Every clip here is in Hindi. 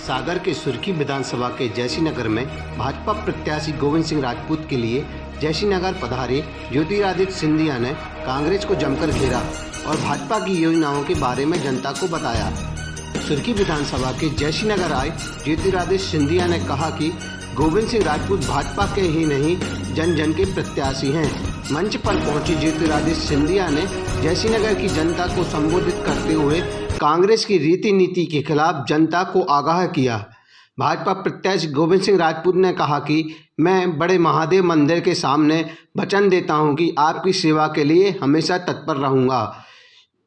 सागर के सुर्खी विधानसभा के जैसीनगर में भाजपा प्रत्याशी गोविंद सिंह राजपूत के लिए जैसीनगर पधारे ज्योतिरादित्य सिंधिया ने कांग्रेस को जमकर घेरा और भाजपा की योजनाओं के बारे में जनता को बताया। सुर्खी विधानसभा के जैसीनगर आए ज्योतिरादित्य सिंधिया ने कहा कि गोविंद सिंह राजपूत भाजपा के ही नहीं जन जन के प्रत्याशी हैं। मंच पर पहुंची ज्योतिरादित्य सिंधिया ने जैसीनगर की जनता को संबोधित करते हुए कांग्रेस की रीति नीति के खिलाफ जनता को आगाह किया। भाजपा प्रत्याशी गोविंद सिंह राजपूत ने कहा कि मैं बड़े महादेव मंदिर के सामने वचन देता हूं कि आपकी सेवा के लिए हमेशा तत्पर रहूंगा।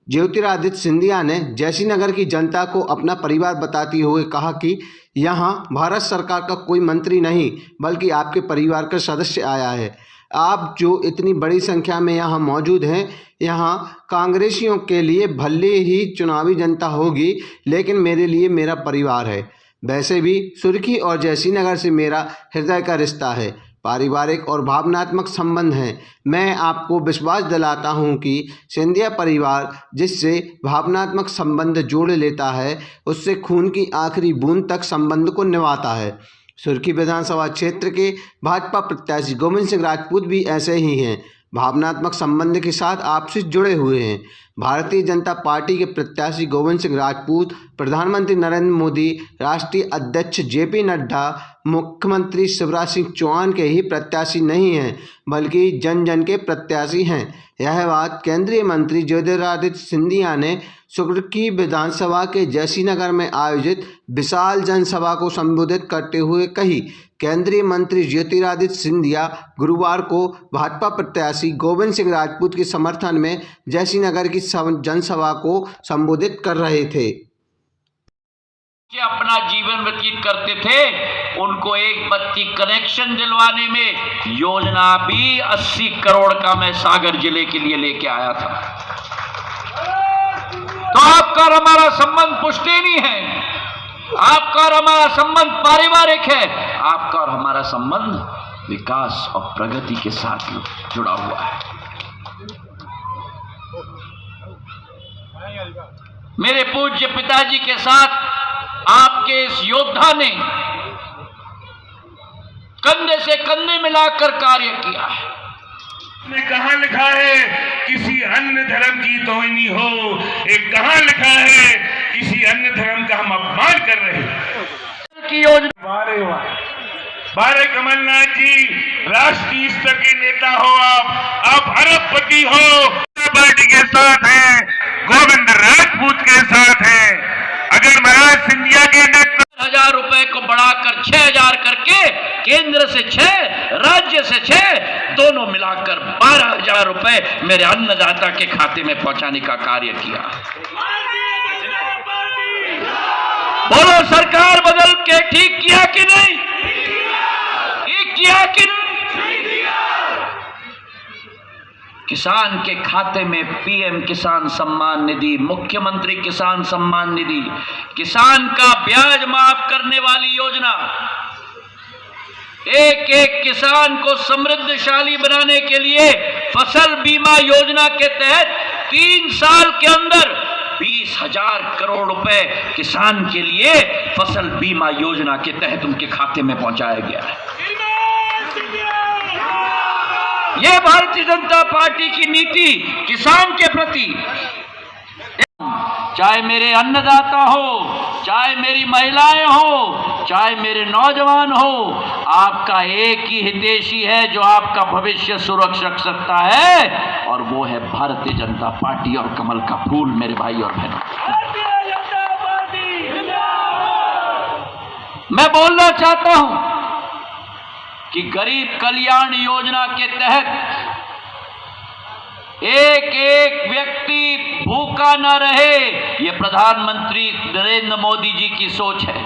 ज्योतिरादित्य सिंधिया ने जैसीनगर की जनता को अपना परिवार बताते हुए कहा कि यहां भारत सरकार का कोई मंत्री नहीं बल्कि आपके परिवार का सदस्य आया है। आप जो इतनी बड़ी संख्या में यहाँ मौजूद हैं, यहाँ कांग्रेसियों के लिए भले ही चुनावी जनता होगी लेकिन मेरे लिए मेरा परिवार है। वैसे भी सुर्खी और जैसीनगर से मेरा हृदय का रिश्ता है, पारिवारिक और भावनात्मक संबंध हैं। मैं आपको विश्वास दिलाता हूं कि सिंधिया परिवार जिससे भावनात्मक संबंध जोड़ लेता है उससे खून की आखिरी बूंद तक संबंध को निभाता है। सुर्खी विधानसभा क्षेत्र के भाजपा प्रत्याशी गोविंद सिंह राजपूत भी ऐसे ही हैं, भावनात्मक संबंध के साथ आपसे जुड़े हुए हैं। भारतीय जनता पार्टी के प्रत्याशी गोविंद सिंह राजपूत प्रधानमंत्री नरेंद्र मोदी, राष्ट्रीय अध्यक्ष जेपी नड्डा, मुख्यमंत्री शिवराज सिंह चौहान के ही प्रत्याशी नहीं हैं बल्कि जन जन के प्रत्याशी हैं। यह बात केंद्रीय मंत्री ज्योतिरादित्य सिंधिया ने सुर्खी विधानसभा के जैसीनगर में आयोजित विशाल जनसभा को संबोधित करते हुए कही। केंद्रीय मंत्री ज्योतिरादित्य सिंधिया गुरुवार को भाजपा प्रत्याशी गोविंद सिंह राजपूत के समर्थन में जैसीनगर की जनसभा को संबोधित कर रहे थे। अपना जीवन व्यतीत करते थे, उनको एक बत्ती कनेक्शन दिलवाने में योजना भी 80 करोड़ का मैं सागर जिले के लिए लेके आया था। तो आपका और हमारा संबंध पुश्तैनी है, आपका और हमारा संबंध पारिवारिक है, आपका और हमारा संबंध विकास और प्रगति के साथ जुड़ा हुआ है। मेरे पूज्य पिताजी के साथ आपके इस योद्धा ने कंधे से कंधे मिलाकर कार्य किया है। कहां लिखा है किसी अन्य धर्म की तौहीनी हो, एक कहां लिखा है किसी अन्य धर्म का हम अपमान कर रहे हैं की योजना। बारे कमलनाथ जी राष्ट्रीय स्तर के नेता हो, आप अरबपति हो, पार्टी के साथ हैं, गोविंद राजपूत के साथ हैं। अगर महाराज सिंधिया के 1000 रुपए को बढ़ाकर 6000 करके केंद्र से 6, राज्य से 6, दोनों मिलाकर 12000 रुपए मेरे अन्नदाता के खाते में पहुंचाने का कार्य किया। बोलो सरकार बदल के ठीक किया कि नहीं? ठीक किया कि नहीं? किसान के खाते में पीएम किसान सम्मान निधि, मुख्यमंत्री किसान सम्मान निधि, किसान का ब्याज माफ करने वाली योजना, एक एक किसान को समृद्धशाली बनाने के लिए फसल बीमा योजना के तहत 3 साल के अंदर 20,000 करोड़ रुपए किसान के लिए फसल बीमा योजना के तहत उनके खाते में पहुंचाया गया है। यह भारतीय जनता पार्टी की नीति किसान के प्रति, चाहे मेरे अन्नदाता हो, चाहे मेरी महिलाएं हो, चाहे मेरे नौजवान हो, आपका एक ही हितैषी है जो आपका भविष्य सुरक्षित रख सकता है और वो है भारतीय जनता पार्टी और कमल का फूल। मेरे भाई और बहनों, मैं बोलना चाहता हूं कि गरीब कल्याण योजना के तहत एक एक व्यक्ति भूखा न रहे, ये प्रधानमंत्री नरेंद्र मोदी जी की सोच है।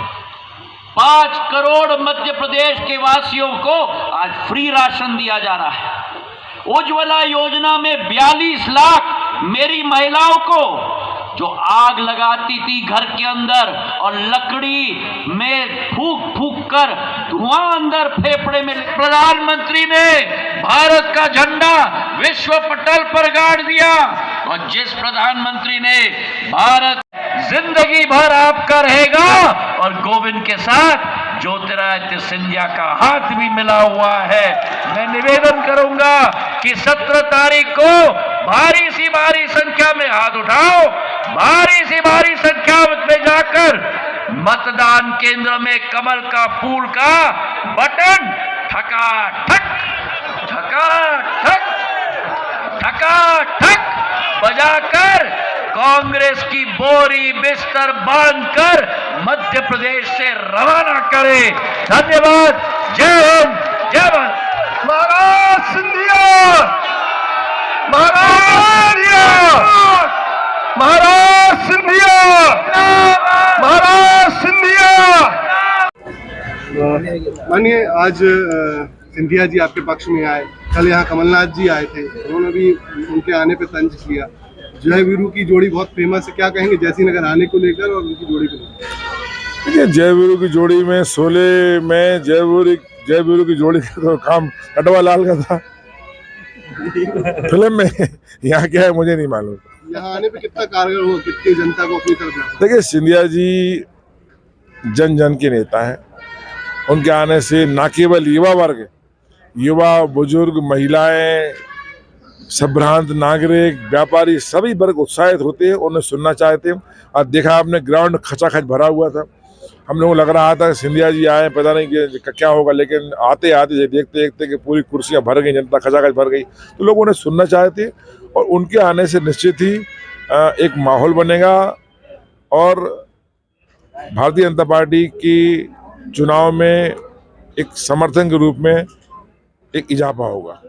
5 करोड़ मध्य प्रदेश के वासियों को आज फ्री राशन दिया जा रहा है। उज्ज्वला योजना में 42 लाख मेरी महिलाओं को जो आग लगाती थी घर के अंदर और लकड़ी में फूंक फूंक कर धुआं अंदर फेफड़े में, प्रधानमंत्री ने भारत का झंडा विश्व पटल पर गाड़ दिया। और जिस प्रधानमंत्री ने भारत जिंदगी भर आपका रहेगा और गोविंद के साथ ज्योतिरादित्य सिंधिया का हाथ भी मिला हुआ है। मैं निवेदन करूंगा कि 17 तारीख को भारी संख्या में हाथ उठाओ, भारी संख्या में जाकर मतदान केंद्र में कमल का फूल का बटन ठका ठक बजाकर कांग्रेस की बोरी बिस्तर बांधकर मध्य प्रदेश से रवाना करें। धन्यवाद। जय हिंद, जय भारत। महाराज सिंधिया, महाराज सिंधिया, महाराज सिंधिया। मानिए आज सिंधिया जी आपके पक्ष में आए, कल यहाँ कमलनाथ जी आए थे, उन्होंने भी उनके आने पे तंज किया। जय वीरू की जोड़ी बहुत फेमस है, क्या कहेंगे जैसी नगर आने को लेकर और उनकी जोड़ी को लेकर? देखिए, जय वीरू की जोड़ी में शोले में जय वीरू की जोड़ी का तो काम कटवा लाल का था फिल्म में। यहाँ क्या है मुझे नहीं मालूम। यहाँ आने पे कितना कारगर हो, कितनी जनता को अपनी तरफ? देखिए, सिंधिया जी जन जन के नेता हैं। उनके आने से न केवल युवा वर्ग, युवा, बुजुर्ग, महिलाएं, संभ्रांत नागरिक, व्यापारी, सभी वर्ग उत्साहित होते हैं, उन्हें सुनना चाहते हैं। और देखा आपने ग्राउंड खचाखच भरा हुआ था। हम लोगों को लग रहा था सिंधिया जी आए, पता नहीं कि क्या होगा, लेकिन आते आते देखते देखते कि पूरी कुर्सियां भर गई, जनता खचाखच भर गई। तो लोग उन्हें सुनना चाहते हैं और उनके आने से निश्चित ही एक माहौल बनेगा और भारतीय जनता पार्टी की चुनाव में एक समर्थन के रूप में एक इजाफा होगा।